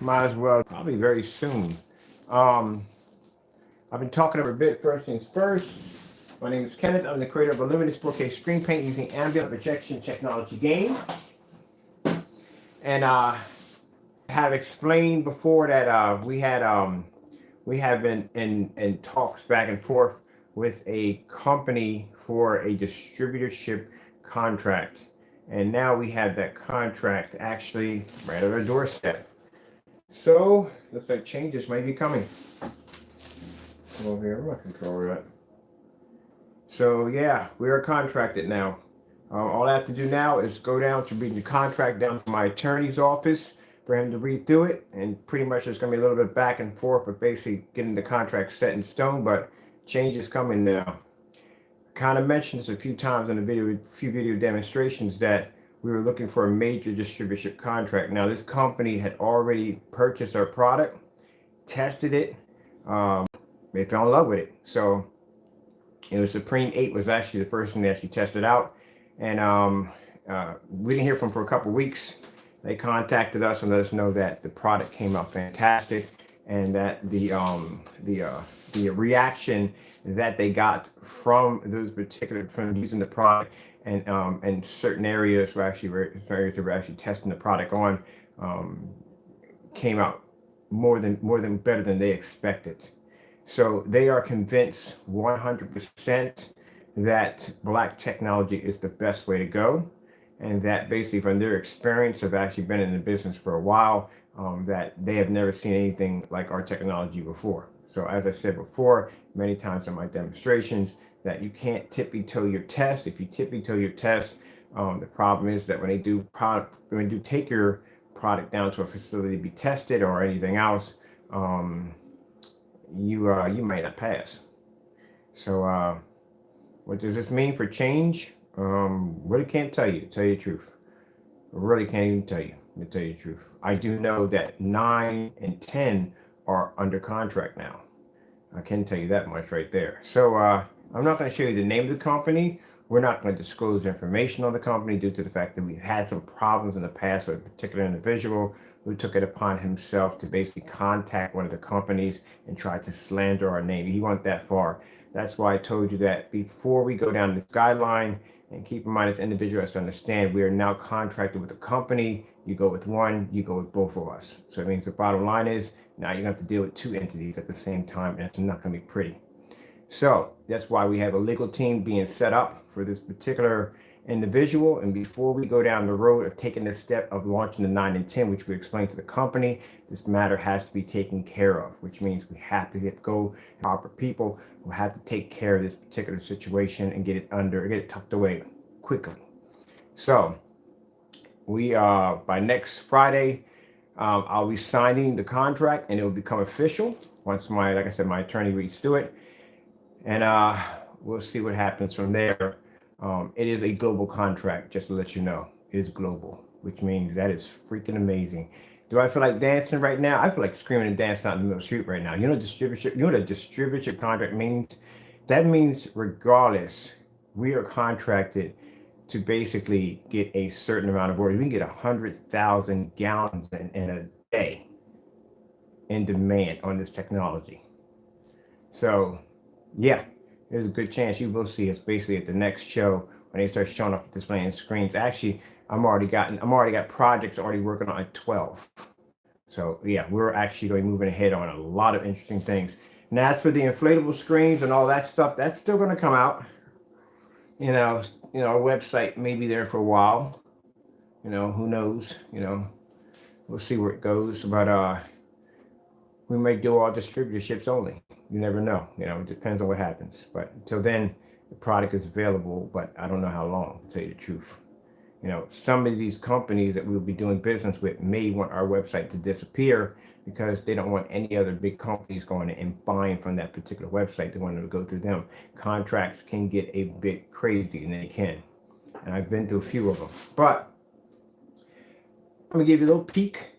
Might as well, probably very soon. Um, I've been talking over a bit. First things first. My name is Kenneth. I'm the creator of a limited 4K screen paint using ambient projection technology game. And have explained before that we have been in talks back and forth with a company for a distributorship contract. And now we have that contract actually right at our doorstep. So looks like changes might be coming. Come over here, where's my controller at? So yeah, we are contracted now. All I have to do now is go down to read the contract down to my attorney's office for him to read through it, and pretty much there's going to be a little bit back and forth of basically getting the contract set in stone, but change is coming now. I kind of mentioned this a few times in a few video demonstrations that we were looking for a major distributorship contract. Now this company had already purchased our product, tested it, they fell in love with it. So it was Supreme 8 was actually the first one they actually tested out. And we didn't hear from them for a couple weeks. They contacted us and let us know that the product came out fantastic, and that the reaction that they got from those particular from using the product and certain areas were actually testing the product on came out more than better than they expected. So they are convinced 100% that black technology is the best way to go, and that basically from their experience of actually been in the business for a while, that they have never seen anything like our technology before. So as I said before, many times in my demonstrations, that you can't tippy-toe your test. If you tippy-toe your test, the problem is that when you take your product down to a facility to be tested or anything else, you might not pass. So what does this mean for change? Really can't tell you, to tell you the truth. I really can't even tell you, to tell you the truth. I do know that 9 and 10 are under contract now. I can tell you that much right there. So I'm not going to show you the name of the company. We're not going to disclose information on the company due to the fact that we've had some problems in the past with a particular individual who took it upon himself to basically contact one of the companies and try to slander our name. He went that far. That's why I told you that before we go down this guideline, and keep in mind, this individual has to understand we are now contracted with a company. You go with one, you go with both of us. So it means the bottom line is now you have to deal with two entities at the same time, and it's not going to be pretty. So that's why we have a legal team being set up for this particular individual. And before we go down the road of taking the step of launching the 9 and 10, which we explained to the company, this matter has to be taken care of, which means we have to go proper people who have to take care of this particular situation and get it tucked away quickly. So we by next Friday, I'll be signing the contract and it will become official once like I said, my attorney reads through it, and we'll see what happens from there. It is a global contract, just to let you know. It is global, which means that is freaking amazing. Do I feel like dancing right now? I feel like screaming and dancing out in the middle of the street right now. You know distributorship, you know what a distributorship contract means? That means regardless, we are contracted to basically get a certain amount of orders. We can get 100,000 gallons in a day in demand on this technology. So yeah, there's a good chance you will see us basically at the next show when they start showing off the display and screens. Actually, I'm already got projects already working on at 12. So yeah, we're actually going to be moving ahead on a lot of interesting things. And as for the inflatable screens and all that stuff, that's still going to come out. You know, our website may be there for a while. You know, who knows? You know, we'll see where it goes. But we may do all distributorships only. You never know. You know, it depends on what happens. But until then, the product is available, but I don't know how long, to tell you the truth. You know, some of these companies that we'll be doing business with may want our website to disappear because they don't want any other big companies going in and buying from that particular website. They want them to go through them. Contracts can get a bit crazy, and they can. And I've been through a few of them. But I'm going to give you a little peek.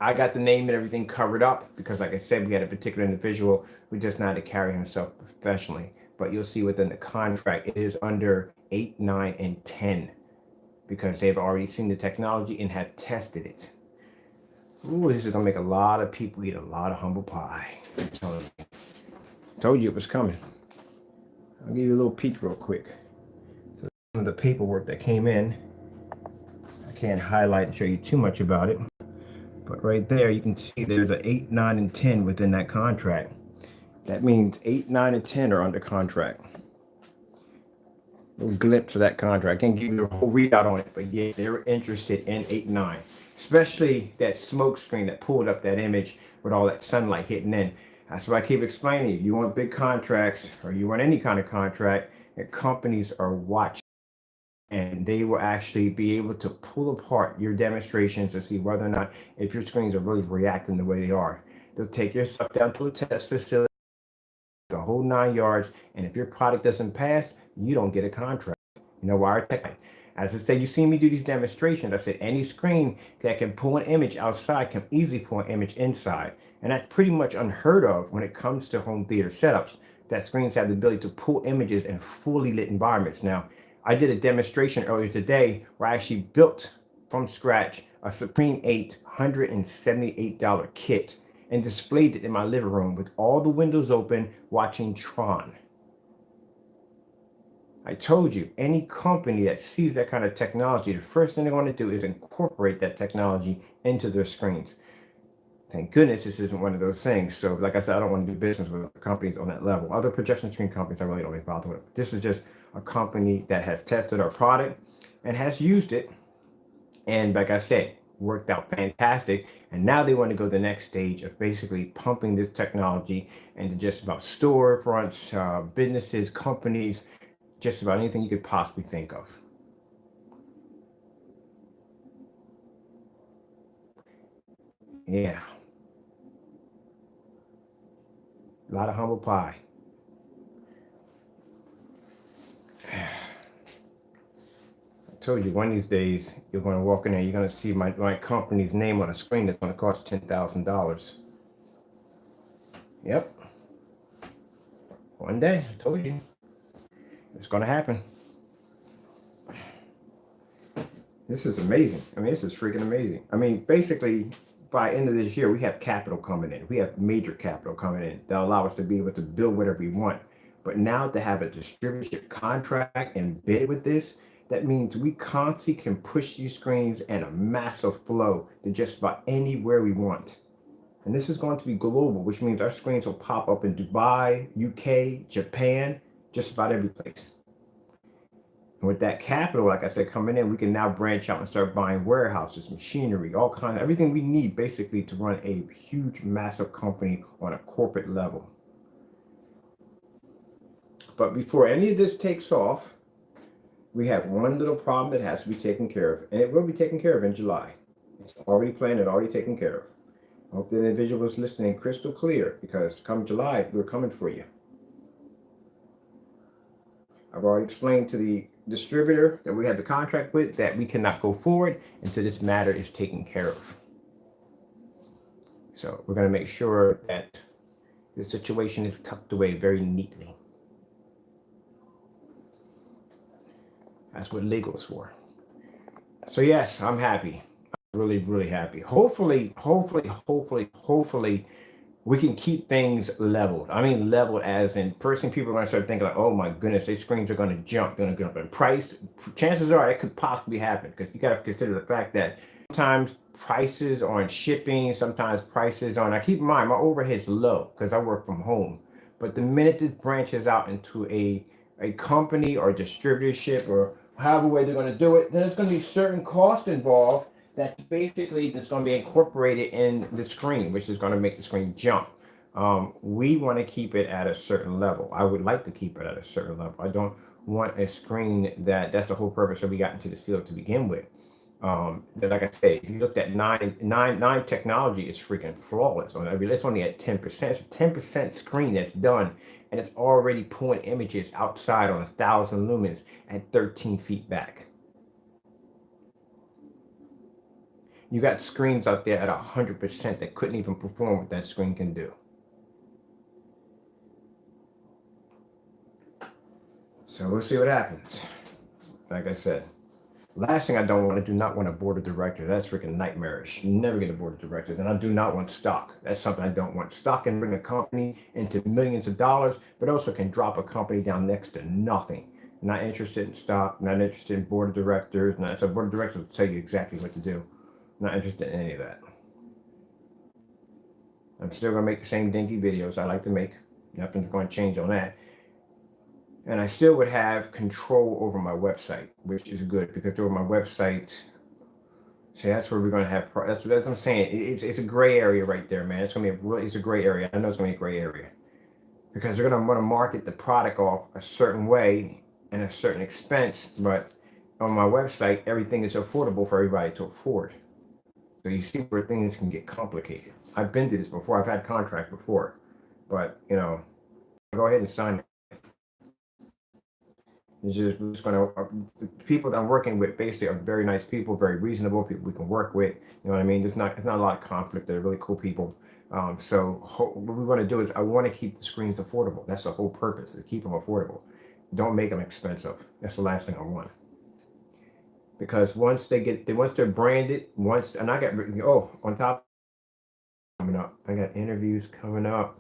I got the name and everything covered up because, like I said, we had a particular individual who just not to carry himself professionally. But you'll see within the contract, it is under 8, 9, and 10. Because they've already seen the technology and have tested it. Ooh, this is gonna make a lot of people eat a lot of humble pie. I'm telling you. Told you it was coming. I'll give you a little peek real quick. So some of the paperwork that came in. I can't highlight and show you too much about it, but right there you can see there's an 8, 9, and 10 within that contract. That means 8, 9, and 10 are under contract. A little glimpse of that contract. I can't give you a whole readout on it, but yeah, they were interested in 8, 9, especially that smoke screen that pulled up that image with all that sunlight hitting in. That's why I keep explaining. You want big contracts, or you want any kind of contract, that companies are watching, and they will actually be able to pull apart your demonstrations to see whether or not if your screens are really reacting the way they are. They'll take your stuff down to a test facility, the whole 9 yards, and if your product doesn't pass, you don't get a contract. You know why? As I said, you see me do these demonstrations. I said any screen that can pull an image outside can easily pull an image inside. And that's pretty much unheard of when it comes to home theater setups, that screens have the ability to pull images in fully lit environments. Now, I did a demonstration earlier today where I actually built from scratch a Supreme 8 $178 kit and displayed it in my living room with all the windows open watching Tron. I told you, any company that sees that kind of technology, the first thing they're going to do is incorporate that technology into their screens. Thank goodness this isn't one of those things. So like I said, I don't want to do business with companies on that level. Other projection screen companies I really don't bother with. This is just a company that has tested our product and has used it. And like I said, worked out fantastic. And now they want to go the next stage of basically pumping this technology into just about storefronts, businesses, companies, just about anything you could possibly think of. Yeah, a lot of humble pie. I told you one of these days you're going to walk in there, you're going to see my company's name on a screen that's going to cost $10,000. Yep, one day, I told you, it's going to happen. This is amazing. I mean, this is freaking amazing. I mean, basically, by end of this year, we have capital coming in. We have major capital coming in that allow us to be able to build whatever we want. But now to have a distributorship contract and bid with this, that means we constantly can push these screens in a massive flow to just about anywhere we want. And this is going to be global, which means our screens will pop up in Dubai, UK, Japan, just about every place. And with that capital, like I said, coming in, we can now branch out and start buying warehouses, machinery, all kinds of everything we need basically to run a huge, massive company on a corporate level. But before any of this takes off, we have one little problem that has to be taken care of, and it will be taken care of in July. It's already planned and already taken care of. I hope the individual is listening crystal clear, because come July, we're coming for you. I've already explained to the distributor that we have the contract with that we cannot go forward until this matter is taken care of. So we're going to make sure that the situation is tucked away very neatly. That's what legal is for. So yes, I'm happy. I'm really, really happy. Hopefully, we can keep things leveled. I mean, leveled as in first thing people are going to start thinking like, oh my goodness, these screens are going to jump in price. Chances are it could possibly happen because you got to consider the fact that sometimes prices on shipping, sometimes prices on, I keep in mind my overhead's low because I work from home. But the minute this branches out into a company or distributorship or however way they're going to do it, then there's going to be certain cost involved that's basically that's going to be incorporated in the screen, which is going to make the screen jump. We want to keep it at a certain level. I would like to keep it at a certain level. I don't want a screen that's the whole purpose that we got into this field to begin with. Like I say, if you looked at nine technology, is freaking flawless. It's only at 10%. It's a 10% screen that's done, and it's already pulling images outside on 1,000 lumens at 13 feet back. You got screens out there at 100% that couldn't even perform what that screen can do. So we'll see what happens. Like I said, Last thing I don't want to do not want a board of directors. That's freaking nightmarish. Never get a board of directors. And I do not want stock. That's something I don't want. Stock can bring a company into millions of dollars, but also can drop a company down next to nothing. Not interested in stock, not interested in board of directors. So board of directors will tell you exactly what to do. Not interested in any of that. I'm still going to make the same dinky videos I like to make. Nothing's going to change on that. And I still would have control over my website, which is good because over my website, see, that's where we're going to have, that's what I'm saying. It's a gray area right there, man. It's going to be it's a gray area. I know it's going to be a gray area because they're going to want to market the product off a certain way and a certain expense. But on my website, everything is affordable for everybody to afford. So you see where things can get complicated. I've been through this before. I've had contracts before, but you know, go ahead and sign it. It's just going to, the people that I'm working with basically are very nice people, very reasonable people we can work with. You know what I mean? It's not a lot of conflict. They're really cool people. So what we want to do is I want to keep the screens affordable. That's the whole purpose, to keep them affordable. Don't make them expensive. That's the last thing I want. Because once they're branded, and I got, on top coming up, I got interviews coming up.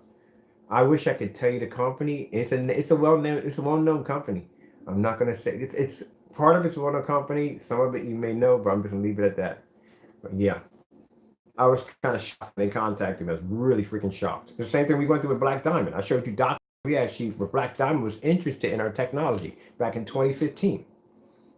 I wish I could tell you the company. It's a well-known company. I'm not gonna say it's part of it's a well-known company. Some of it you may know, but I'm just gonna leave it at that. But yeah, I was kind of shocked. They contacted me. I was really freaking shocked. The same thing we went through with Black Diamond. I showed you where Black Diamond was interested in our technology back in 2015.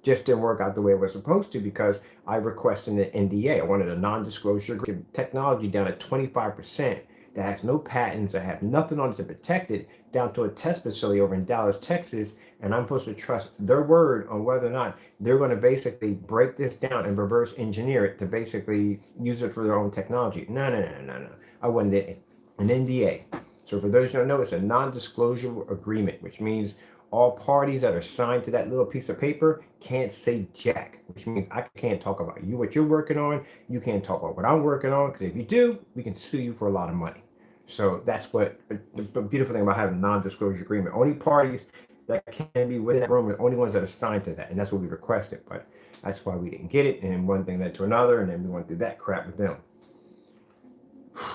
Just didn't work out the way it was supposed to because I requested an NDA. I wanted a non-disclosure technology down at 25%. That has no patents, that have nothing on it to protect it, down to a test facility over in Dallas, Texas, and I'm supposed to trust their word on whether or not they're going to basically break this down and reverse engineer it to basically use it for their own technology. No. I wanted an NDA. So for those who don't know, it's a non-disclosure agreement, which means all parties that are signed to that little piece of paper can't say jack, which means I can't talk about what you're working on. You can't talk about what I'm working on, because if you do, we can sue you for a lot of money. So that's what the beautiful thing about having a non-disclosure agreement. Only parties that can be within that room are the only ones that are signed to that, and that's what we requested. But that's why we didn't get it, and one thing led to another, and then we went through that crap with them.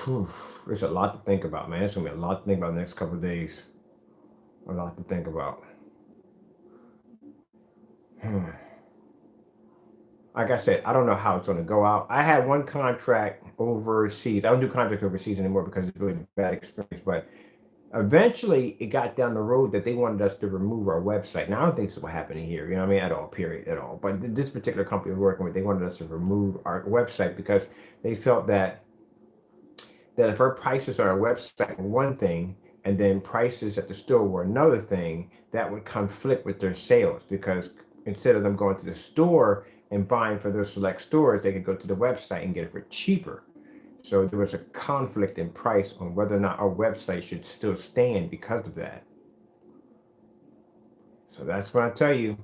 Whew. There's a lot to think about, man. It's gonna be a lot to think about the next couple of days. A lot to think about. Like I said, I don't know how it's going to go out. I had one contract overseas. I don't do contracts overseas anymore because it's really a bad experience. But eventually, it got down the road that they wanted us to remove our website. Now, I don't think this will happen here. You know what I mean? At all, period, at all. But this particular company we're working with, they wanted us to remove our website because they felt that if our prices on our website were one thing, and then prices at the store were another thing, that would conflict with their sales, because instead of them going to the store and buying for those select stores, they could go to the website and get it for cheaper. So there was a conflict in price on whether or not our website should still stand because of that. So that's what I tell you.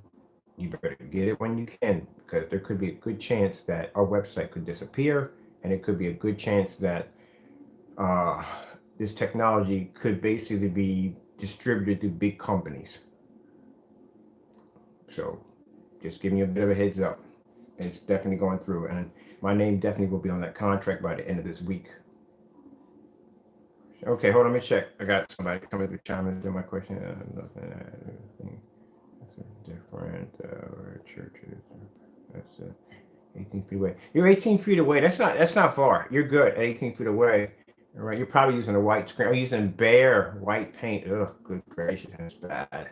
You better get it when you can, because there could be a good chance that our website could disappear, and it could be a good chance that this technology could basically be distributed to big companies. So just giving you a bit of a heads up. It's definitely going through, and my name definitely will be on that contract by the end of this week. Okay, hold on, let me check. I got somebody coming through chiming in my question. Nothing different churches. That's 18 feet away. You're 18 feet away. That's not far. You're good at 18 feet away. All right, you're probably using a white screen or using bare white paint. Oh, good gracious, that's bad.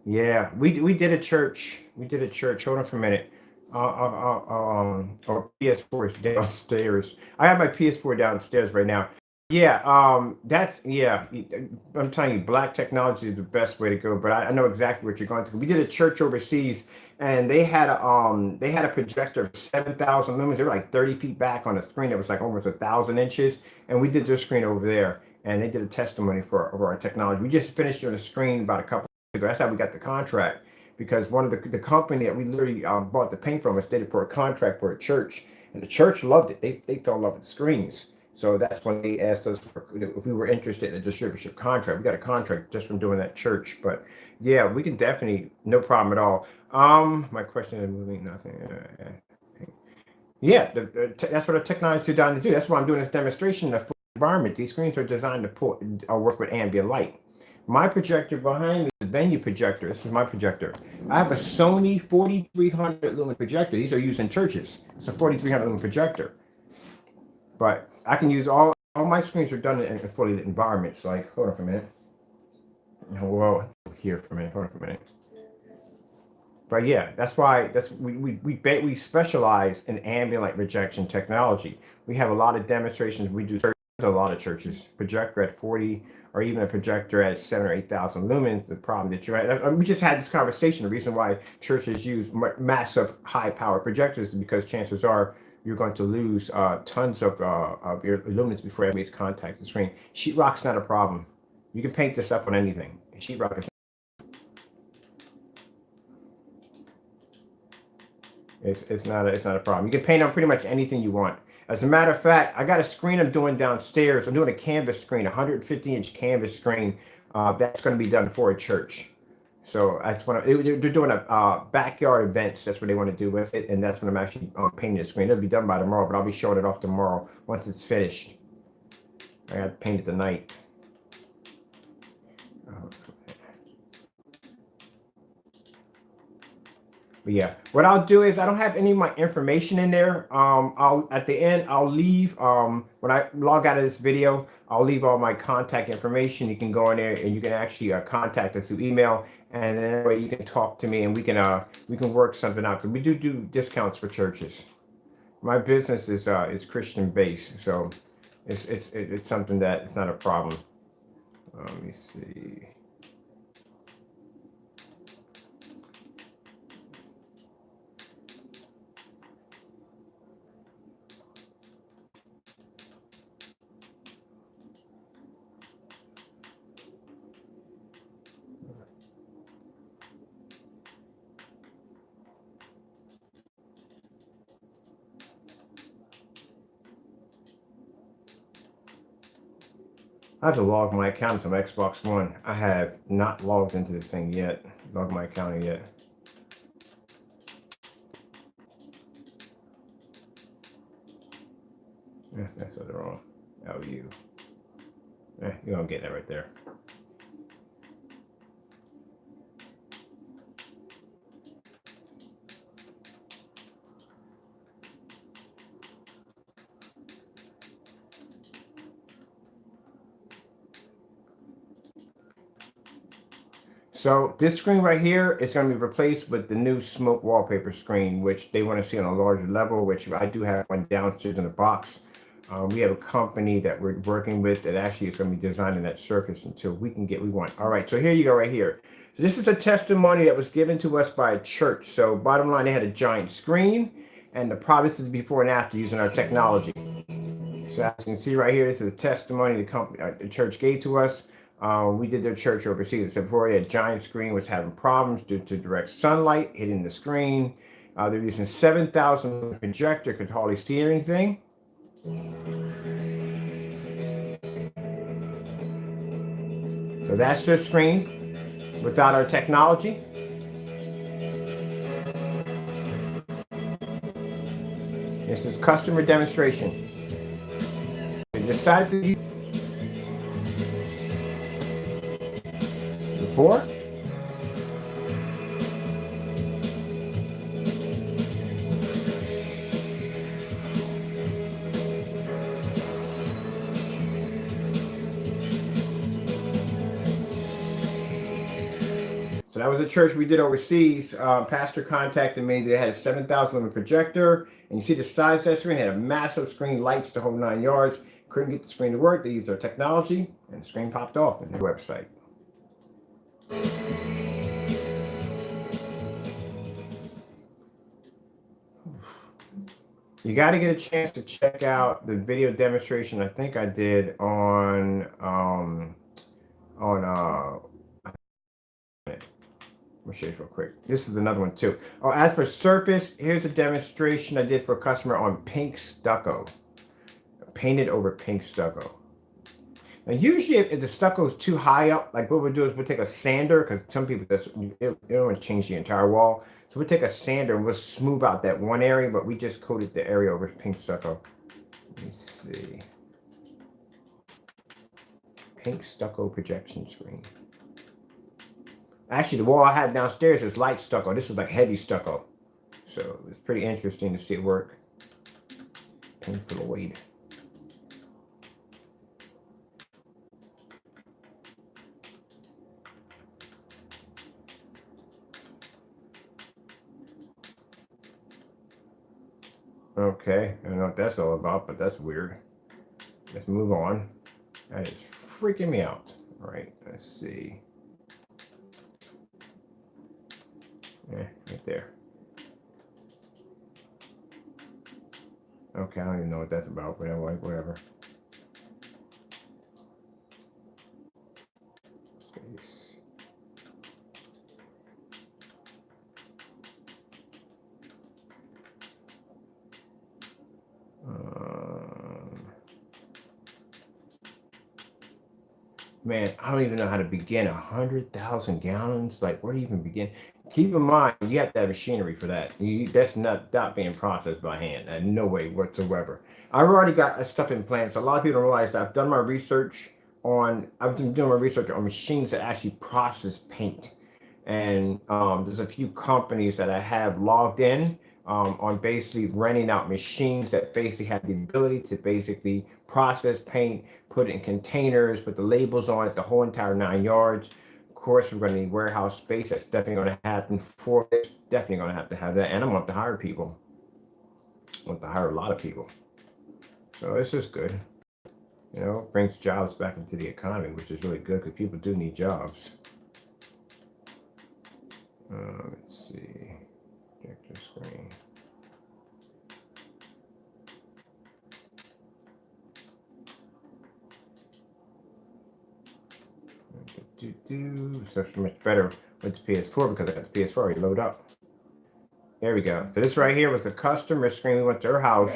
Yeah, we did a church. We did a church. Hold on for a minute. Our PS4 is downstairs. I have my PS4 downstairs right now. Yeah, I'm telling you, black technology is the best way to go. But I know exactly what you're going through. We did a church overseas, and they had a projector of 7,000 lumens. They were like 30 feet back on a screen that was like almost 1,000 inches, and we did their screen over there, and they did a testimony for our technology. We just finished doing a screen about a couple of ago. That's how we got the contract, because one of the company that we literally bought the paint from us did it for a contract for a church, and the church loved it. They fell in love with the screens. So that's when they asked us if we were interested in a distributorship contract. We got a contract just from doing that church. But yeah, we can definitely, no problem at all. My question is moving nothing. Yeah, that's what a technology is designed to do. That's why I'm doing this demonstration in a full environment. These screens are designed to work with ambient light. My projector behind me is a venue projector. This is my projector. I have a Sony 4300 lumen projector. These are used in churches. It's a 4300 lumen projector. But I can use all my screens are done in fully lit environments. Like, hold on for a minute. Well, here for a minute. Hold on for a minute. But yeah, that's why we specialize in ambient light rejection technology. We have a lot of demonstrations. We do a lot of churches. Projector at 40 or even a projector at 7,000 or 8,000 lumens. The problem that you're at. We just had this conversation. The reason why churches use massive high power projectors is because chances are you're going to lose tons of your lumens before it makes contact with the screen. Sheetrock's not a problem. You can paint this up on anything. Sheetrock is it's not a problem. You can paint on pretty much anything you want. As a matter of fact, I got a screen I'm doing downstairs. I'm doing a canvas screen, 150-inch canvas screen. That's going to be done for a church. So that's what they're doing a backyard events. That's what they want to do with it, and that's when I'm actually painting the screen. It'll be done by tomorrow, but I'll be showing it off tomorrow once it's finished. I got to paint it tonight. But yeah, what I'll do is I don't have any of my information in there. I'll at the end I'll leave when I log out of this video, I'll leave all my contact information. You can go in there and you can actually contact us through email, and then that way you can talk to me and we can work something out because we do discounts for churches. My business is Christian based, so it's something that it's not a problem. Let me see. I have to log my account to my Xbox One. I have not logged into this thing yet. Log my account yet. Yeah, that's what they're wrong. LU. Yeah, you're gonna get that right there. So this screen right here is going to be replaced with the new smoke wallpaper screen, which they want to see on a larger level, which I do have one downstairs in the box. We have a company that we're working with that actually is going to be designing that surface until we can get what we want. All right, so here you go right here. So this is a testimony that was given to us by a church. So bottom line, they had a giant screen, and the product is before and after using our technology. So as you can see right here, this is a testimony the company, the church gave to us. We did their church overseas. So before, a giant screen was having problems due to direct sunlight hitting the screen. They're using 7,000 projector, could hardly see anything. So that's their screen without our technology. This is customer demonstration. They decided to use before. So that was a church we did overseas. Pastor contacted me. They had a 7,000 lumen projector, and you see the size of that screen. They had a massive screen, lights the whole 9 yards. Couldn't get the screen to work. They used their technology, and the screen popped off in their website. You got to get a chance to check out the video demonstration I think I did on let me show you real quick. This is another one too. Oh, as for surface, here's a demonstration I did for a customer on pink stucco. painted over pink stucco. Now, usually if the stucco is too high up, like what we'll do is we'll take a sander, because some people they don't want to change the entire wall. So we'll take a sander and we'll smooth out that one area, but we just coated the area over pink stucco. Let me see. Pink stucco projection screen. Actually, the wall I had downstairs is light stucco. This was like heavy stucco. So it's pretty interesting to see it work. Pink Floyd. Okay, I don't know what that's all about, but that's weird. Let's move on. That is freaking me out. All right, let's see. Yeah, right there. Okay, I don't even know what that's about, but anyway, whatever. Space. Man, I don't even know how to begin 100,000 gallons. Like, where do you even begin? Keep in mind, you have to have machinery for that. That's not being processed by hand. No way whatsoever. I've already got stuff in plants. A lot of people don't realize that I've been doing my research on machines that actually process paint. And there's a few companies that I have logged in on basically renting out machines that basically have the ability to basically process paint, put it in containers, put the labels on it, the whole entire 9 yards. Of course, we're going to need warehouse space. That's definitely going to happen for this. Definitely going to have that. And I want to hire people. I want to hire a lot of people. So this is good. You know, brings jobs back into the economy, which is really good because people do need jobs. Let's see. Projector screen. So it's much better with the PS4 because I got the PS4 already loaded up. There we go. So this right here was a customer screen. We went to her house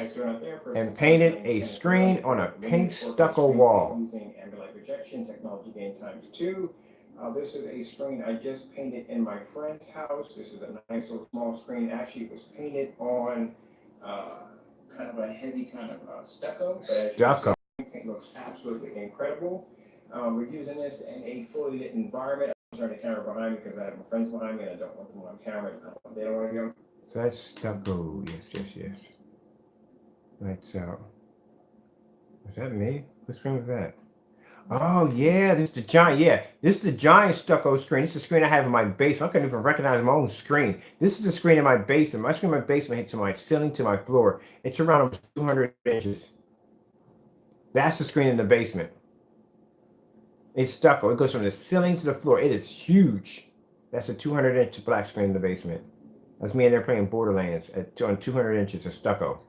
and painted a screen on a pink stucco wall. Using ambient projection technology gain ×2. This is a screen I just painted in my friend's house. This is a nice little small screen. Actually, it was painted on kind of a heavy kind of stucco. Stucco. It looks absolutely incredible. We're using this in a fully lit environment. I'm turning the camera behind me because I have my friends behind me and I don't want them on camera. They don't want to go. So that's stucco. Yes. Right, so. Was that me? What screen was that? Oh, yeah, this is the giant. Yeah, this is the giant stucco screen. This is the screen I have in my basement. I couldn't even recognize my own screen. This is the screen in my basement. My screen in my basement hits my ceiling to my floor. It's around almost 200 inches. That's the screen in the basement. It's stucco. It goes from the ceiling to the floor. It is huge. That's a 200-inch black screen in the basement. That's me in there playing Borderlands on 200 inches of stucco.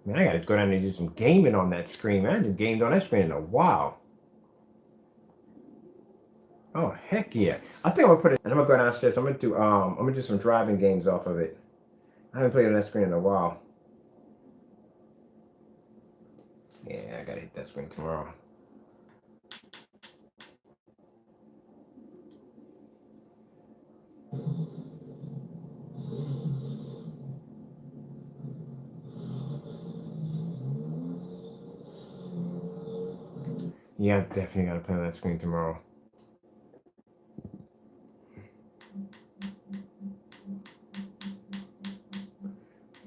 Man, I gotta go down and do some gaming on that screen, man. I haven't gamed on that screen in a while. Oh, heck yeah. I think I'm gonna put it, and I'm gonna go downstairs. I'm gonna do some driving games off of it. I haven't played on that screen in a while. Yeah, I gotta hit that screen tomorrow. Yeah, I'm definitely gotta play on that screen tomorrow.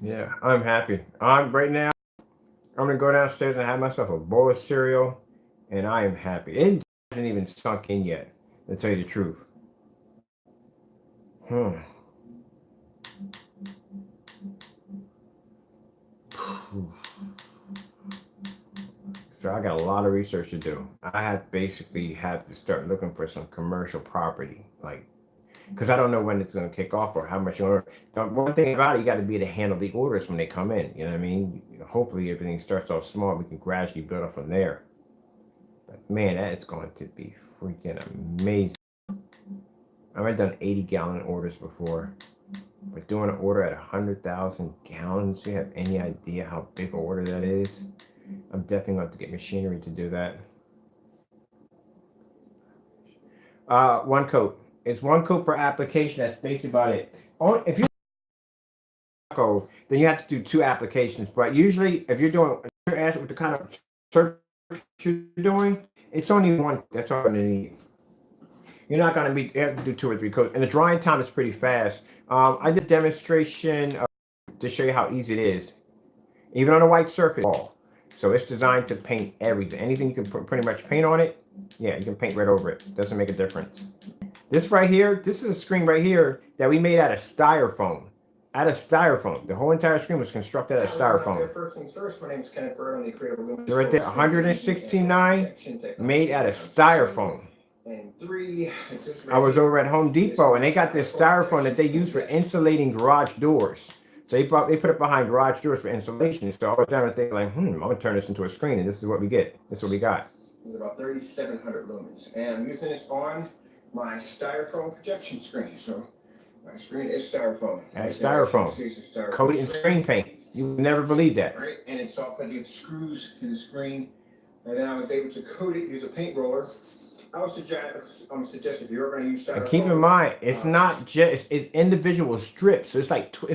Yeah, I'm happy. Right now, I'm gonna go downstairs and have myself a bowl of cereal, and I am happy. It hasn't even sunk in yet, to tell you the truth. So I got a lot of research to do. I basically have to start looking for some commercial property, like, because I don't know when it's going to kick off or how much order. One thing about it, you got to be able to handle the orders when they come in. You know what I mean? Hopefully everything starts off small. We can gradually build up from there. But man, that is going to be freaking amazing. I've done 80-gallon orders before. But doing an order at 100,000 gallons, do you have any idea how big an order that is? I'm definitely going to have to get machinery to do that. One coat. It's one coat per application. That's basically about it. If you then you have to do 2 applications. But usually, if you're doing with the kind of search you're doing, it's only 1. That's all you need. You're not going to be able to do 2 or 3 coats, and the drying time is pretty fast. I did a demonstration to show you how easy it is, even on a white surface. So it's designed to paint everything. Anything you can pretty much paint on it, yeah, you can paint right over it. Doesn't make a difference. This right here, this is a screen right here that we made out of styrofoam. The whole entire screen was constructed out of styrofoam. First things first, my name is Kenneth Bird. I'm the creator of Luminous. They're right there, 116.9, made out of styrofoam. And 3, I was over at Home Depot, and they got this styrofoam that they use for insulating garage doors. So they put it behind garage doors for insulation. So I was down and thinking like, I'm gonna turn this into a screen, and this is what we get. This is what we got. It's about 3,700 lumens, and I'm using this on my styrofoam projection screen. So my screen is styrofoam. That's styrofoam. Coated in screen paint. You would never believe that. Right, and it's all put with screws in the screen, and then I was able to coat it, use a paint roller. I would suggest if you're going to use styrofoam. And keep in mind, it's not just it's individual strips. So it's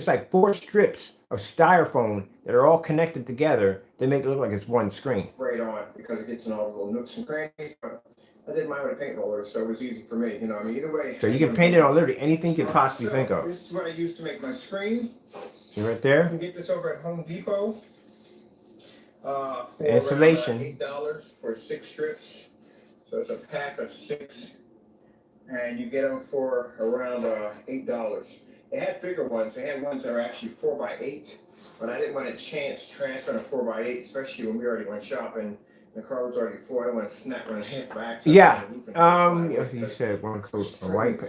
like 4 strips of styrofoam that are all connected together. They make it look like it's one screen. Right on, because it gets in all the little nooks and crannies. But I did mine with a paint roller, so it was easy for me. You know, I mean, either way. So you can paint it on literally anything you can possibly think of. This is what I used to make my screen. See right there? You can get this over at Home Depot. For insulation. $8 for 6 strips. So it's a pack of 6, and you get them for around $8. They had bigger ones. They had ones that are actually 4x8, but I didn't want to chance transferring a 4x8, especially when we already went shopping. The car was already full. I didn't want to snap one half back. Yeah. You said one coat of white.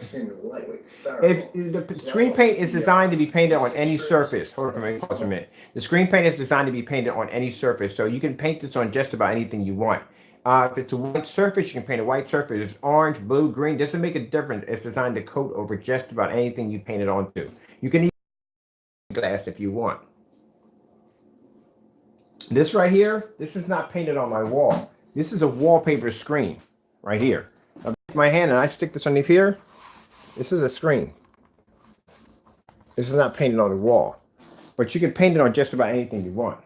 If the screen paint is designed to be painted on any surface. Hold on for a minute. The screen paint is designed to be painted on any surface, so you can paint this on just about anything you want. If it's a white surface, you can paint a white surface. It's orange, blue, green. Doesn't make a difference. It's designed to coat over just about anything you paint it onto. You can even glass if you want. This right here, this is not painted on my wall. This is a wallpaper screen right here. I take my hand and I stick this underneath here. This is a screen. This is not painted on the wall. But you can paint it on just about anything you want.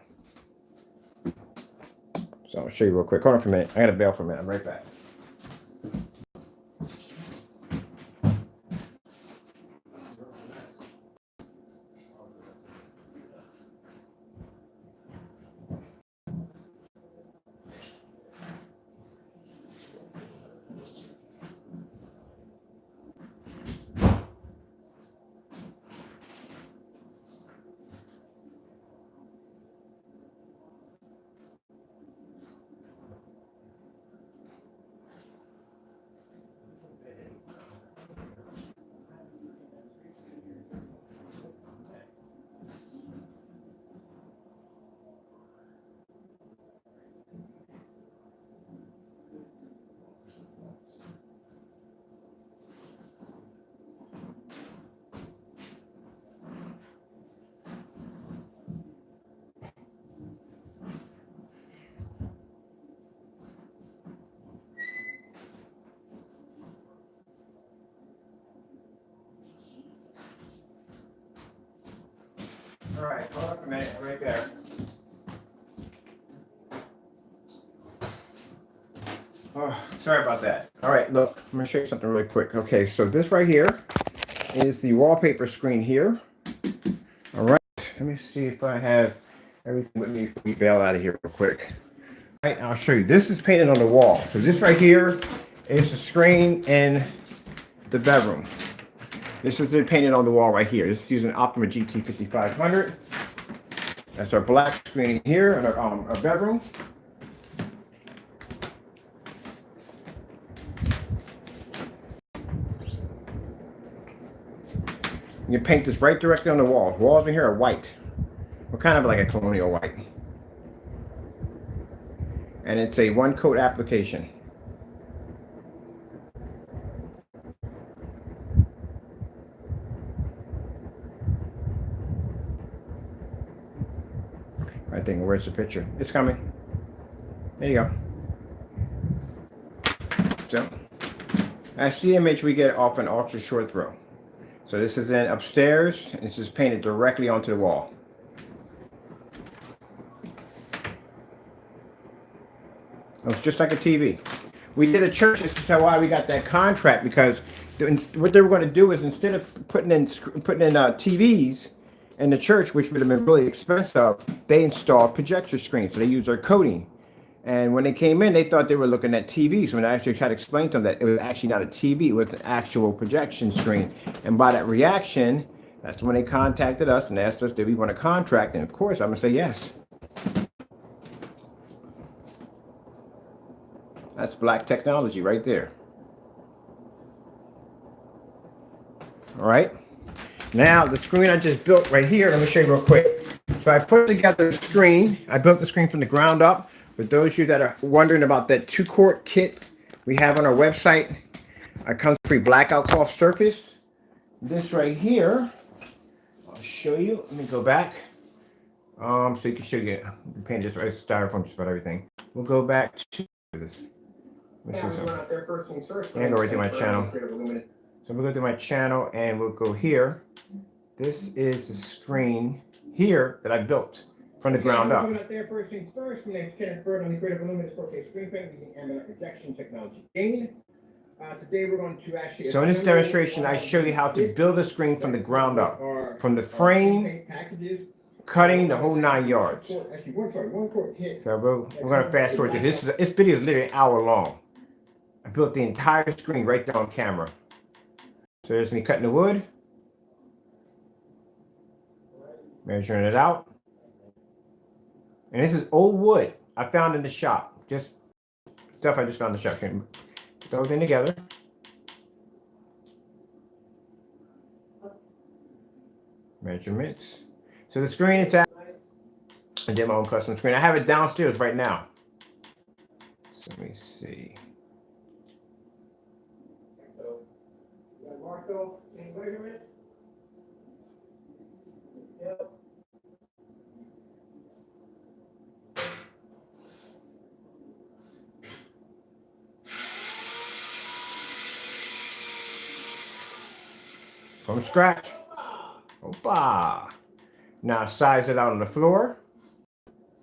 So I'll show you real quick. Hold on for a minute. I got a bail for a minute. I'm right back. All right, hold on for a minute. I'm right there. Oh, sorry about that. All right, look, I'm going to show you something really quick. Okay, so this right here is the wallpaper screen here. All right, let me see if I have everything with me before we bail out of here real quick. All right, I'll show you. This is painted on the wall. So this right here is the screen in the bedroom. This has been painted on the wall right here. This is using Optima GT 5500. That's our black screen here in our bedroom. You can paint this right directly on the walls. Walls in here are white. We're kind of like a colonial white. And it's a one coat application. I think, where's the picture? It's coming. There you go. So that's the image we get off an ultra short throw. So this is in upstairs, and this is painted directly onto the wall. It's just like a TV. We did a church. This is why we got that contract, because what they were going to do is, instead of putting in TVs in the church, which would have been really expensive, they installed projector screens. So they used their coating. And when they came in, they thought they were looking at TVs. When I actually tried to explain to them that it was actually not a TV, it was an actual projection screen. And by that reaction, that's when they contacted us and asked us, did we want a contract? And of course, I'm going to say yes. That's black technology right there. All right. Now, the screen I just built right here, let me show you real quick. So I put together the screen. I built the screen from the ground up. For those of you that are wondering about that 2-quart kit we have on our website, it comes free blackout cloth surface. This right here, I'll show you. Let me go back. So you can show you, paint this right, styrofoam, just about everything. We'll go back to this. Yeah, we went out there first things first. And go right to my channel. So we'll go to my channel and we'll go here. This is the screen here that I built from the ground up. Out there first things first. My name is Kenneth Bird. I'm the creator of Luminous 4K screen print using ambient projection technology. Today we're going to actually. So in this demonstration, I show you how to build a screen from the ground up, from the frame, cutting the whole 9 yards. So we're going to fast forward to this. This video is literally an hour long. I built the entire screen right there on camera. So there's me cutting the wood, measuring it out. And this is old wood I found in the shop. Just stuff I just found in the shop. Put everything together. Measurements. So the screen it's at. I did my own custom screen. I have it downstairs right now. So let me see. Marco, any measurement? Yep. From scratch. Opa. Now size it out on the floor.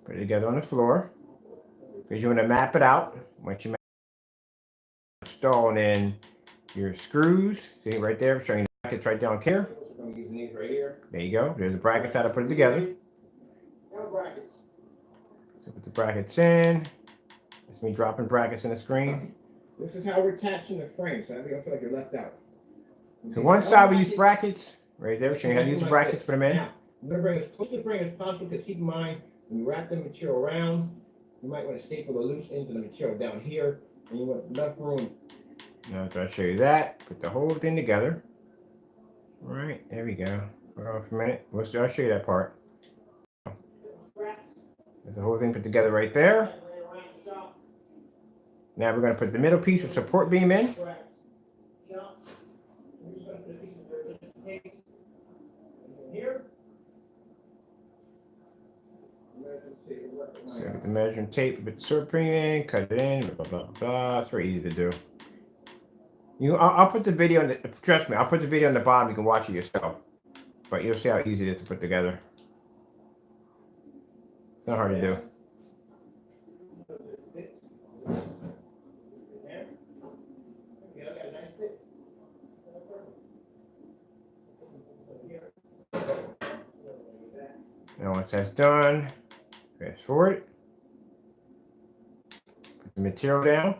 Put it together on the floor. Because you want to map it out. Once you installing in your screws. See right there, I'm showing you the brackets right down here. I'm using these right here. There you go. There's the brackets how to put it together. No brackets. So put the brackets in. That's me dropping brackets in the screen. This is how we're attaching the frame, so you don't feel like you're left out. So one side we use brackets. Right there, showing you how to use the brackets, put them in. Now, I'm going to bring as close to the frame as possible, because keep in mind, when you wrap the material around, you might want to staple the loose ends of the material down here, and you want enough room. Now after I show you that, put the whole thing together. All right, there we go. Hold on for a minute. I'll show you that part. There's the whole thing put together right there. Now we're going to put the middle piece of support beam in. So get the measuring tape, put the support beam in, cut it in, blah, blah, blah. It's very easy to do. I'll put the video in the, trust me, I'll put the video in the bottom. You can watch it yourself. But you'll see how easy it is to put together. It's not hard to do. Now once that's done, fast forward. Put the material down.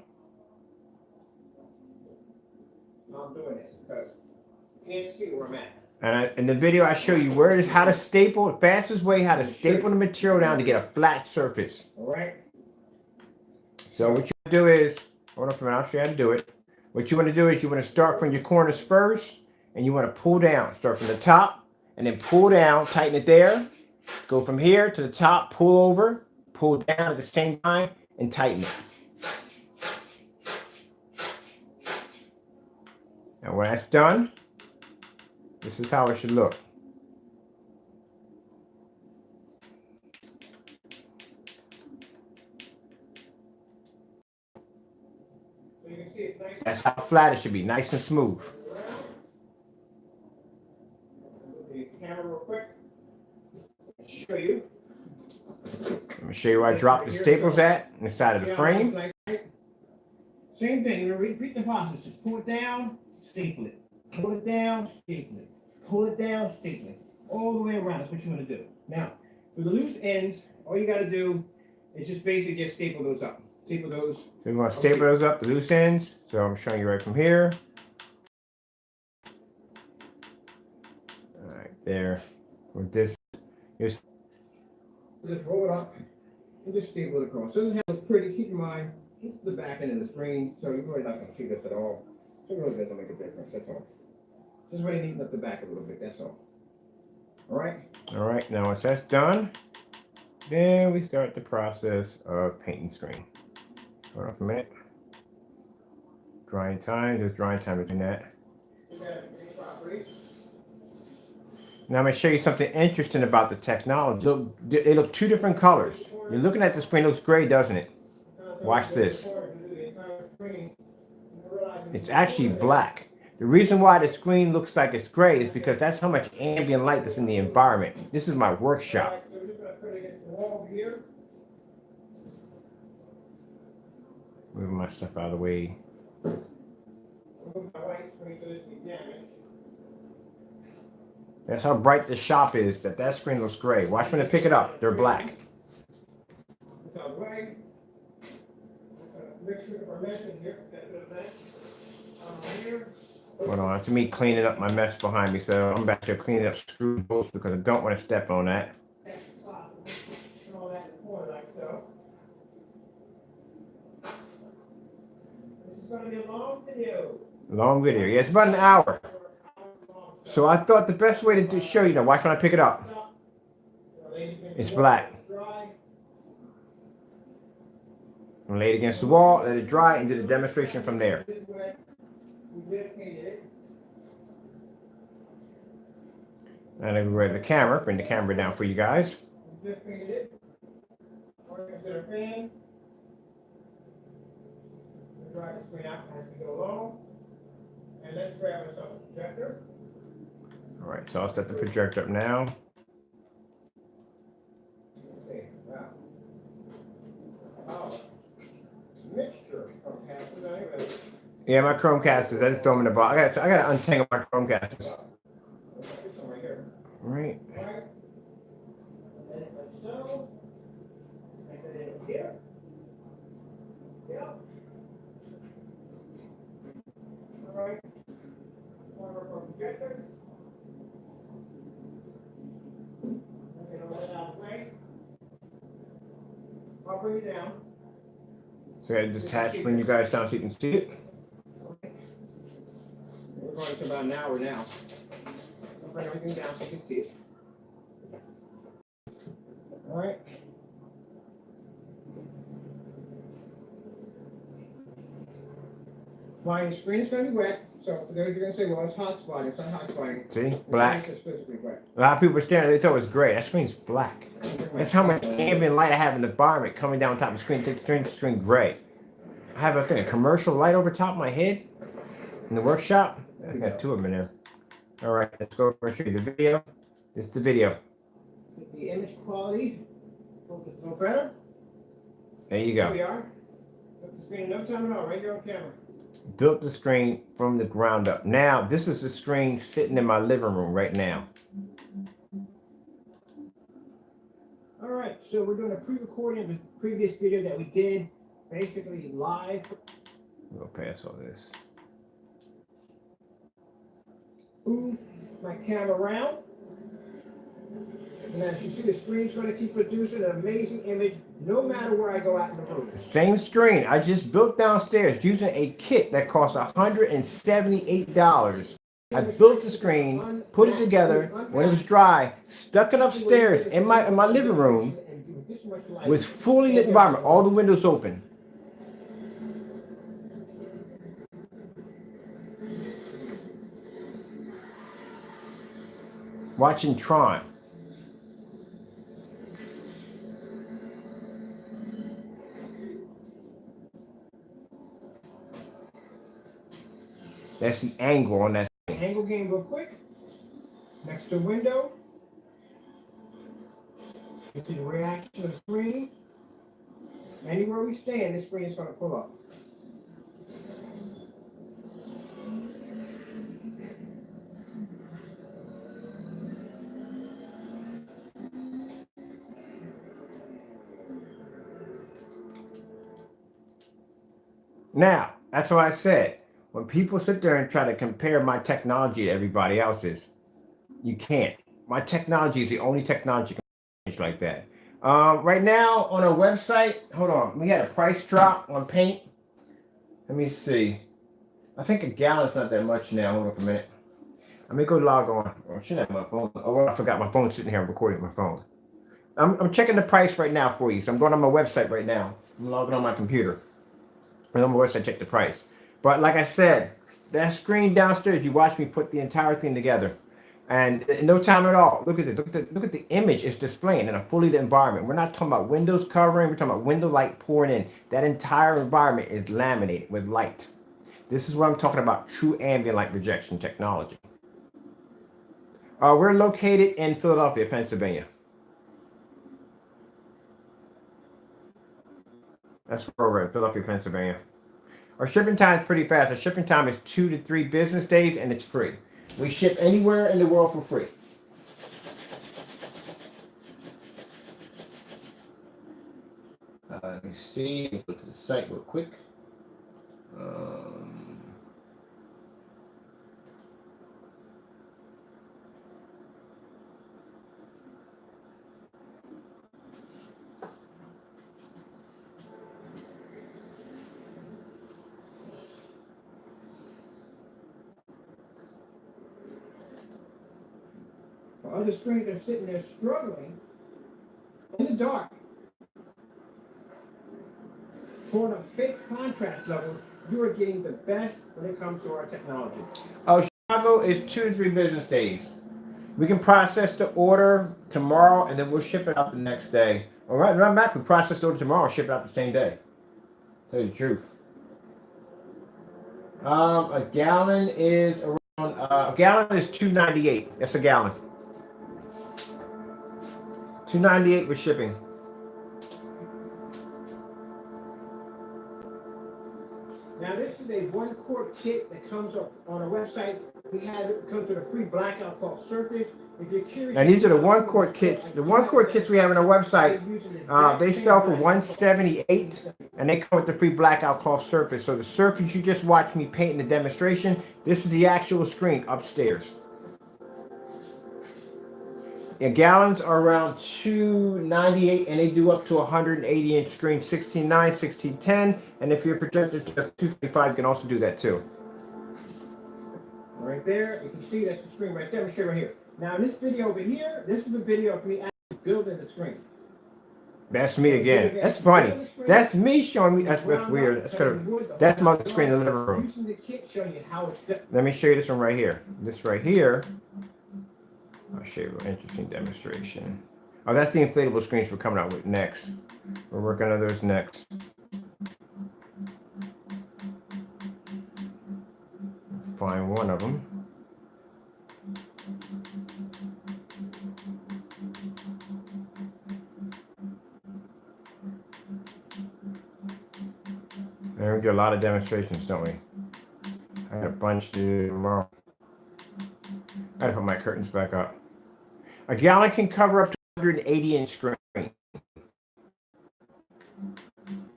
I'm doing it because you can't see where I'm at. And in the video, I show you where it is, how to staple, the fastest way, how to staple the material down to get a flat surface. All right. So what you do is, hold on for a minute, I'll show you how to do it. What you want to do is you want to start from your corners first, and you want to pull down. Start from the top, and then pull down, tighten it there. Go from here to the top, pull over, pull down at the same time, and tighten it. Now when that's done, this is how it should look. you can see it's nice. That's how flat it should be, nice and smooth. Look at the camera real quick. Show you. Let me show you where I dropped the staples at inside of the frame. Nice, right? Same thing, you know, repeat the process. Just pull it down, staple it. Pull it down, staple it. Pull it down, staple it. All the way around, that's what you want to do. Now, for the loose ends, all you got to do is just basically just staple those up. Staple those. So we want to staple those up, the loose ends. So I'm showing you right from here. All right, there. With this, just roll it up and just staple it across. Doesn't have to look pretty. Keep in mind, this is the back end of the screen, so you're really not going to see this at all. So it really doesn't make a difference. That's all. Just really neaten up the back a little bit. That's all. All right. All right. Now once that's done, then we start the process of painting screen. Hold on for a minute. Drying time. There's drying time between that. Now I'm going to show you something interesting about the technology. Look, they look two different colors. You're looking at the screen, it looks gray, doesn't it? Watch this. It's actually black. The reason why the screen looks like it's gray is because that's how much ambient light that's in the environment. This is my workshop. Moving my stuff out of the way. That's how bright the shop is, that screen looks gray. Watch when they pick it up, they're black. Hold on, that's me cleaning up my mess behind me, so I'm back there cleaning up screw bolts because I don't want to step on that. This is going to be a long video. Long video, yeah, it's about an hour. So I thought the best way to show you, now watch when I pick it up. It's black. I'm lay it against the wall, let it dry, and do the demonstration from there. And then we grab the camera, bring the camera down for you guys. Dry the screen out as we go along. And let's grab ourselves a projector. All right, so I'll set the projector up now. Mixture of casters. Yeah, my Chromecasters, I just throw them in the box. I gotta untangle my Chromecasters. Right. So, make it in here. Yep. All right. One of our projectors. Get all that out of the way. I'll bring it down. So I detach, bring you guys down so you can see it. We're going to about an hour now. I'll bring everything down so you can see it. All right. My screen is going to be wet, so for those who are going to say, well, it's hot spotting. It's not hot spotting. See? Black. It's physically wet. A lot of people are staring, they thought it was gray. That screen's black. That's how much ambient light I have in the environment coming down top of the screen to turn the screen gray. I have a commercial light over top of my head in the workshop. I got two of them in there. All right, let's go over and show you the video. This is the video. The image quality focus a little better. There you Here go. we are. Put the screen no time at all, right here on camera. Built the screen from the ground up. Now, this is the screen sitting in my living room right now. All right, so we're doing a pre-recording of the previous video that we did, basically live. We'll pass all this. Move my camera around. And as you see, the screen's going to keep producing an amazing image no matter where I go out in the room. Same screen I just built downstairs using a kit that costs $178. I built the screen, put it together. When it was dry, stuck it upstairs in my living room with fully lit environment, all the windows open. Watching Tron. That's the angle on that screen. Angle game real quick. Next to window. Into the reaction of the screen. Anywhere we stand, this screen is going to pull up. Now, that's why I said, when people sit there and try to compare my technology to everybody else's, you can't. My technology is the only technology you can change like that. Right now on our website, hold on, we had a price drop on paint. Let me see. I think a gallon's not that much now. Hold on for a minute. Let me go log on. Oh, I shouldn't have my phone. Oh, I forgot my phone sitting here. I'm recording my phone. I'm checking the price right now for you. So I'm going on my website right now. I'm logging on my computer. And on my website, check the price. But like I said, that screen downstairs, you watch me put the entire thing together. And in no time at all, look at this. Look at the image it's displaying in a fully lit environment. We're not talking about windows covering. We're talking about window light pouring in. That entire environment is laminated with light. This is what I'm talking about, true ambient light projection technology. We're located in Philadelphia, Pennsylvania. That's where we're at, Philadelphia, Pennsylvania. Our shipping time is pretty fast. Our shipping time is 2 to 3 business days, and it's free. We ship anywhere in the world for free. Let me see. Go to the site real quick. Other screens are sitting there struggling in the dark for the fake contrast levels. You are getting the best when it comes to our technology. Oh, Chicago is 2 to 3 business days. We can process the order tomorrow, and then we'll ship it out the next day. All right, right back. We process the order tomorrow and ship it out the same day. Tell you the truth. A gallon is around. A gallon is $2.98. That's a gallon. $2.98 with shipping. Now this is a 1-quart kit that comes up on our website. We have it comes with a free blackout cloth surface. If you're curious, now these are the 1-quart kits. The 1-quart kits we have on our website, they sell for $178, and they come with the free blackout cloth surface. So the surface you just watched me paint in the demonstration, this is the actual screen upstairs. And gallons are around $2.98, and they do up to 180-inch screen, 16:9, 16:10, and if your projector just 235, you can also do that too. Right there, you can see that's the screen right there. Let me show you right here. Now in this video over here, this is a video of me actually building the screen. That's me again. That's funny. That's me showing me. That's weird. That's kind of. That's my screen in the living room. Using the kit, showing you how it's done. Let me show you this one right here. This right here. I'll show you an interesting demonstration. Oh, that's the inflatable screens we're coming out with next. We're working on those next. Find one of them. And we do a lot of demonstrations, don't we? I got a bunch to do tomorrow. I gotta put my curtains back up. A gallon can cover up to 180-inch screen.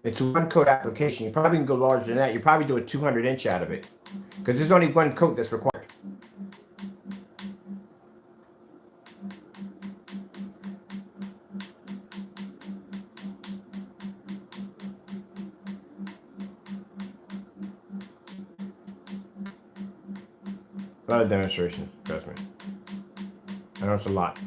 It's a 1-coat application. You probably can go larger than that. You probably do a 200-inch out of it, because there's only 1 coat that's required. A lot of demonstrations, trust me. I know it's a lot.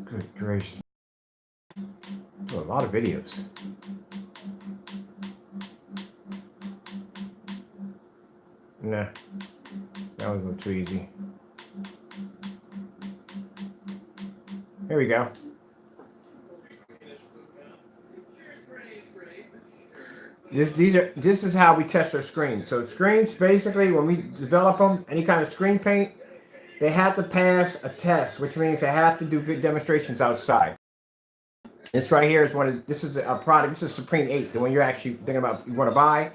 Good gracious. Do a lot of videos. Nah, that was a little too easy. Here we go. This is how we test our screens. So screens, basically, when we develop them, any kind of screen paint, they have to pass a test, which means they have to do demonstrations outside. This right here is this is a product. This is Supreme 8, the one you're actually thinking about you want to buy.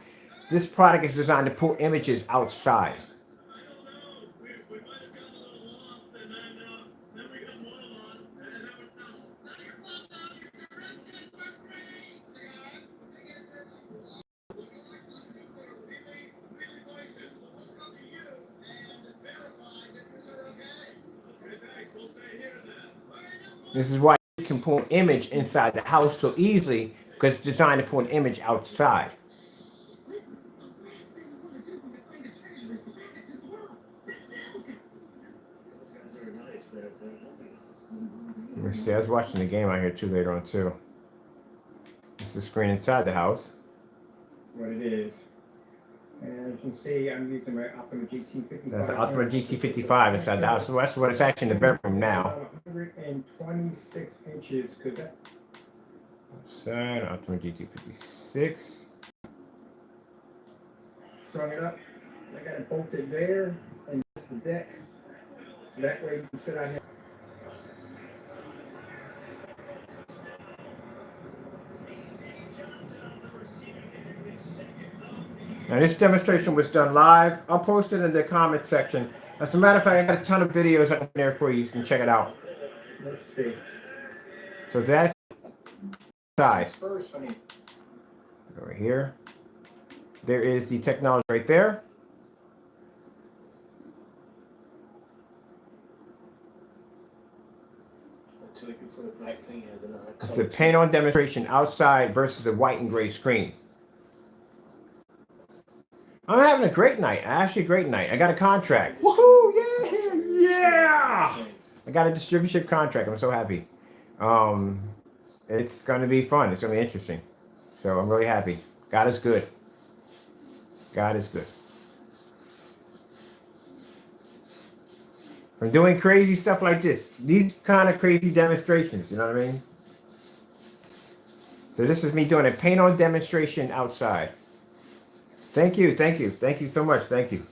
This product is designed to pull images outside. This is why you can pull an image inside the house so easily, because it's designed to pull an image outside. Let me see, I was watching the game out here too later on too. This is the screen inside the house. What it is. And as you can see, I'm using my Optima GT55. That's an Optima GT55 inside the house. So that's what it's actually in the bedroom now. 126 inches, because that. Side Optima GT56. Strung it up. I got it bolted there, and just the deck. So that way you can sit out here. Now this demonstration was done live. I'll post it in the comment section. As a matter of fact, I got a ton of videos up there for you. You can check it out. Let's see. So that's size. Over here. There is the technology right there. It's a paint-on demonstration outside versus a white and gray screen. I'm having a great night. Actually, a great night. I got a contract. Woohoo! Yeah! Yeah! I got a distributorship contract. I'm so happy. It's going to be fun. It's going to be interesting. So I'm really happy. God is good. God is good. I'm doing crazy stuff like this. These kind of crazy demonstrations. You know what I mean? So this is me doing a paint-on demonstration outside. Thank you, thank you, thank you so much, thank you.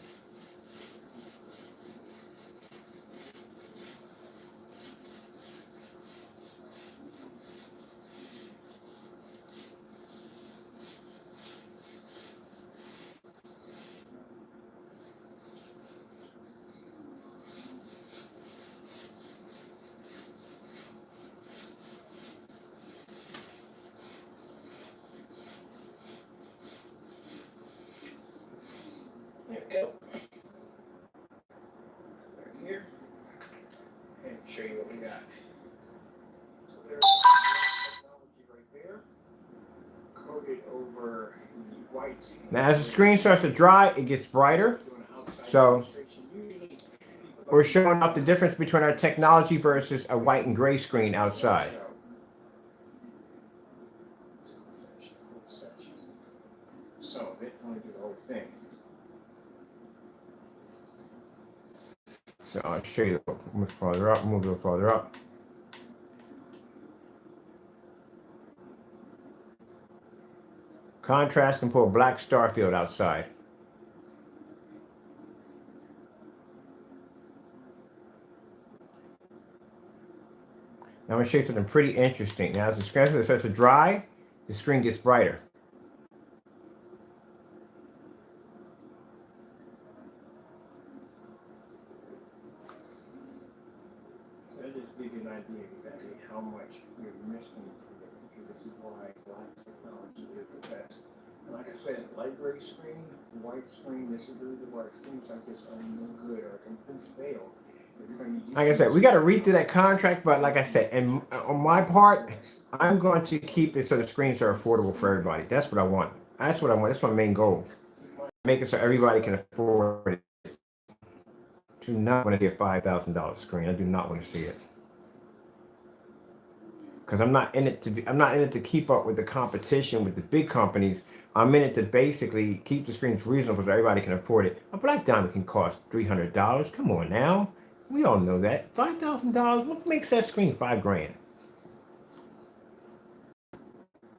There we go. Right here. And show you what we got. So there's the technology right there. Coated over the white. Now as the screen starts to dry, it gets brighter. So we're showing up the difference between our technology versus a white and gray screen outside. So it only do the whole thing. So I'll show you, move farther up, move a little farther up. Contrast can pull a black star field outside. Now I'm going to show you something pretty interesting. Now as the screen starts to dry, the screen gets brighter. Give you an idea exactly how much you're missing from it, because this is why black technology is the best. And like I said, light gray screen, white screen, this is really why screens like this are no good or complete fail. Like I said, we got to read through that contract, but like I said, and on my part, I'm going to keep it so the screens are affordable for everybody. That's what I want. That's what I want. That's my main goal. Make it so everybody can afford it. I do not want to see a $5,000 screen. I do not want to see it. because I'm not in it to keep up with the competition with the big companies. I'm in it to basically keep the screens reasonable so everybody can afford it. A black diamond can cost $300. Come on now. We all know that. $5,000, what makes that screen $5,000?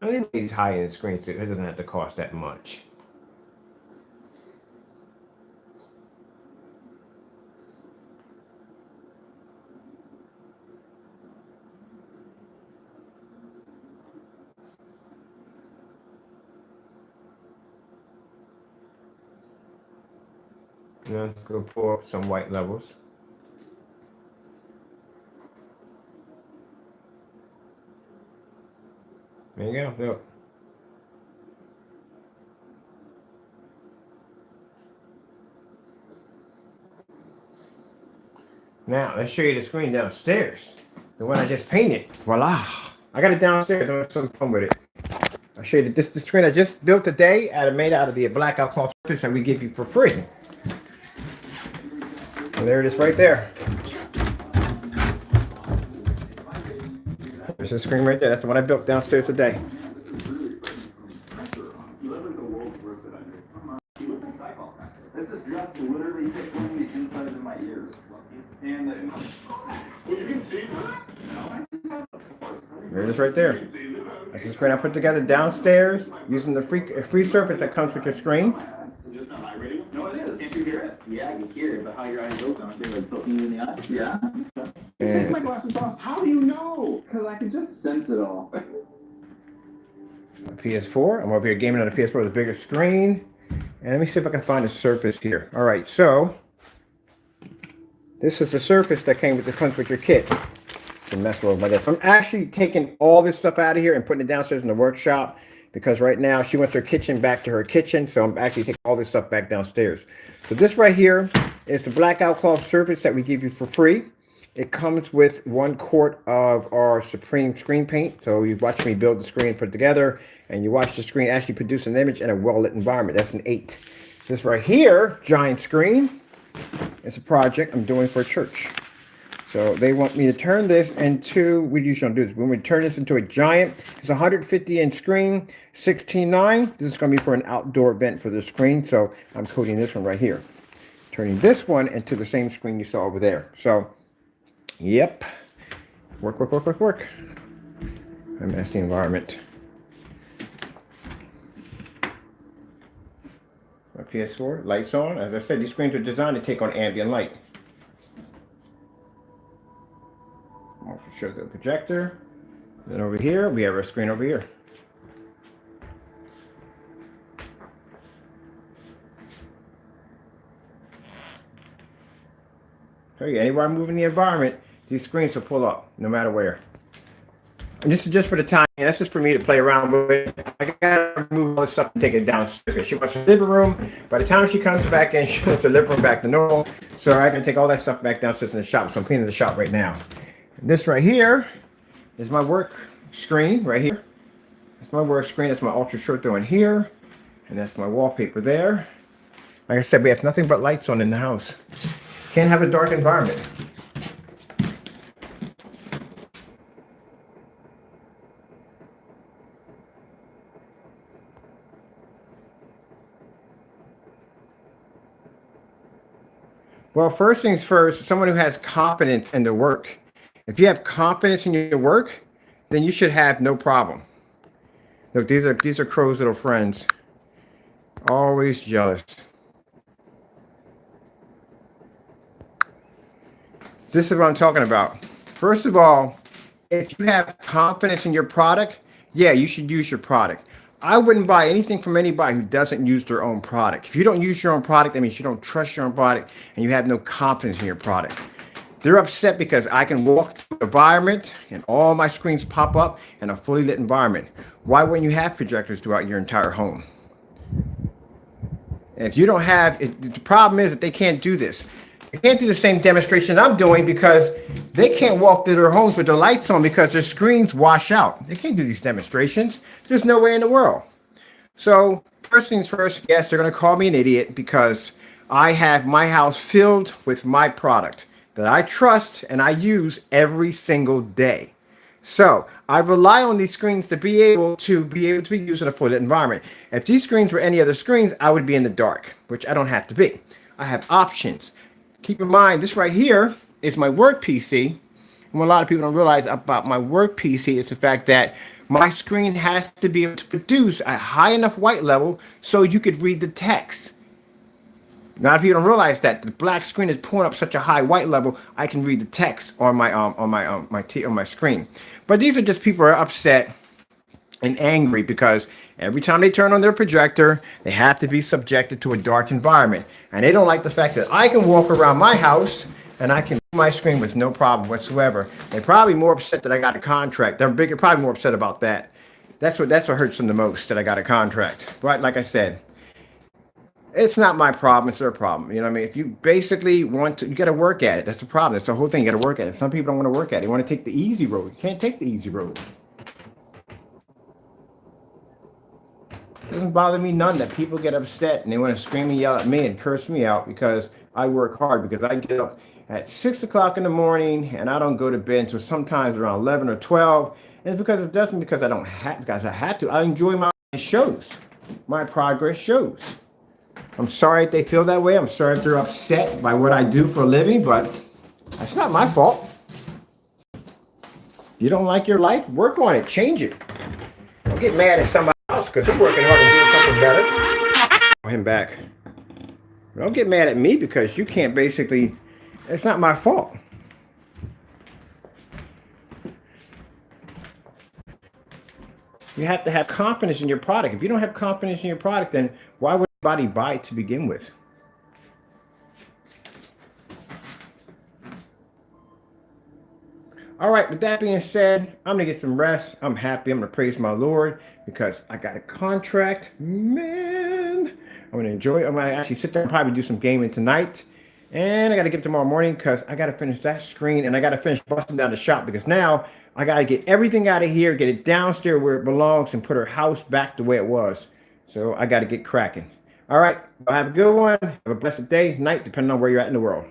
I think these high-end screens, it doesn't have to cost that much. Now let's go pull up some white levels. There you go. Look. Now let's show you the screen downstairs. The one I just painted. Voila! I got it downstairs. I'm gonna have some fun with it. I'll show you the screen I just built today, made out of the blackout cloth surface that we give you for free. And there it is right there. There's the screen right there. That's the one I built downstairs today. This is just literally tickling the inside of my ears. And you can see that. There it is right there. That's the screen I put together downstairs using the free surface that comes with your screen. Just not vibrating? No, it is. Can't you hear it? Yeah, I can hear it, but how your eyes open? They're like poking you in the eye? Yeah. Take my glasses off. How do you know? Because I can just sense it all. PS4. I'm over here gaming on a PS4 with a bigger screen. And let me see if I can find a surface here. All right, so this is the surface that comes with your kit. To mess with like that. I'm actually taking all this stuff out of here and putting it downstairs in the workshop because right now she wants her kitchen back to her kitchen. So I'm actually taking all this stuff back downstairs. So this right here is the blackout cloth surface that we give you for free. It comes with 1 quart of our Supreme screen paint. So you watch me build the screen, put it together, and you watch the screen actually produce an image in a well-lit environment. That's an 8. This right here, giant screen, is a project I'm doing for a church. So they want me to turn this into, we usually don't do this, when we turn this into a giant, it's a 150-inch screen, 16:9. This is going to be for an outdoor event for the screen. So I'm coating this one right here. Turning this one into the same screen you saw over there. So, yep. Work. And that's the environment. My PS4, lights on. As I said, these screens are designed to take on ambient light. I'll show the projector. Then over here, we have our screen over here. So yeah, anywhere I move in the environment, these screens will pull up, no matter where. And this is just for the time. That's just for me to play around with. I gotta remove all this stuff and take it downstairs. She wants the living room. By the time she comes back in, she wants the living room back to normal. So I can take all that stuff back downstairs in the shop. So I'm cleaning the shop right now. This right here is my work screen right here. That's my work screen. That's my ultra short throw in here. And that's my wallpaper there. Like I said, we have nothing but lights on in the house. Can't have a dark environment. Well, first things first, someone who has confidence in their work. If you have confidence in your work, then you should have no problem. Look, these are Crow's little friends. Always jealous. This is what I'm talking about. First of all, if you have confidence in your product, yeah, you should use your product. I wouldn't buy anything from anybody who doesn't use their own product. If you don't use your own product, that means you don't trust your own product and you have no confidence in your product. They're upset because I can walk through the environment and all my screens pop up in a fully lit environment. Why wouldn't you have projectors throughout your entire home? And if you don't have, the problem is that they can't do this. They can't do the same demonstration I'm doing because they can't walk through their homes with their lights on because their screens wash out. They can't do these demonstrations. There's no way in the world. So first things first, yes, they're going to call me an idiot because I have my house filled with my product that I trust and I use every single day. So I rely on these screens to be able to be used in a full environment. If these screens were any other screens, I would be in the dark, which I don't have to be. I have options. Keep in mind, this right here is my work PC. And what a lot of people don't realize about my work PC is the fact that my screen has to be able to produce a high enough white level so you could read the text. A lot of people don't realize that the black screen is pulling up such a high white level, I can read the text on my screen. But these are just people who are upset and angry because every time they turn on their projector, they have to be subjected to a dark environment. And they don't like the fact that I can walk around my house and I can do my screen with no problem whatsoever. They're probably more upset that I got a contract. They're probably more upset about that. That's what hurts them the most, that I got a contract. But like I said, it's not my problem, it's their problem. You know what I mean? If you basically want to, you got to work at it. That's the problem. That's the whole thing. You got to work at it. Some people don't want to work at it. They want to take the easy road. You can't take the easy road. It doesn't bother me none that people get upset and they want to scream and yell at me and curse me out because I work hard, because I get up at 6 o'clock in the morning and I don't go to bed until sometimes around 11 or 12. And it's because it doesn't because I don't have, because I have to. I enjoy my shows. My progress shows. I'm sorry if they feel that way. I'm sorry if they're upset by what I do for a living, but that's not my fault. You don't like your life? Work on it. Change it. Don't get mad at somebody else because they're working hard to do something better. Him back. Don't get mad at me because you can't basically, it's not my fault. You have to have confidence in your product. If you don't have confidence in your product, then why would anybody buy it to begin with? All right, with that being said, I'm going to get some rest. I'm happy. I'm going to praise my Lord because I got a contract. Man, I'm going to enjoy it. I'm going to actually sit there and probably do some gaming tonight. And I got to get tomorrow morning because I got to finish that screen and I got to finish busting down the shop because now I got to get everything out of here, get it downstairs where it belongs, and put her house back the way it was. So I got to get cracking. All right, have a good one. Have a blessed day, night, depending on where you're at in the world.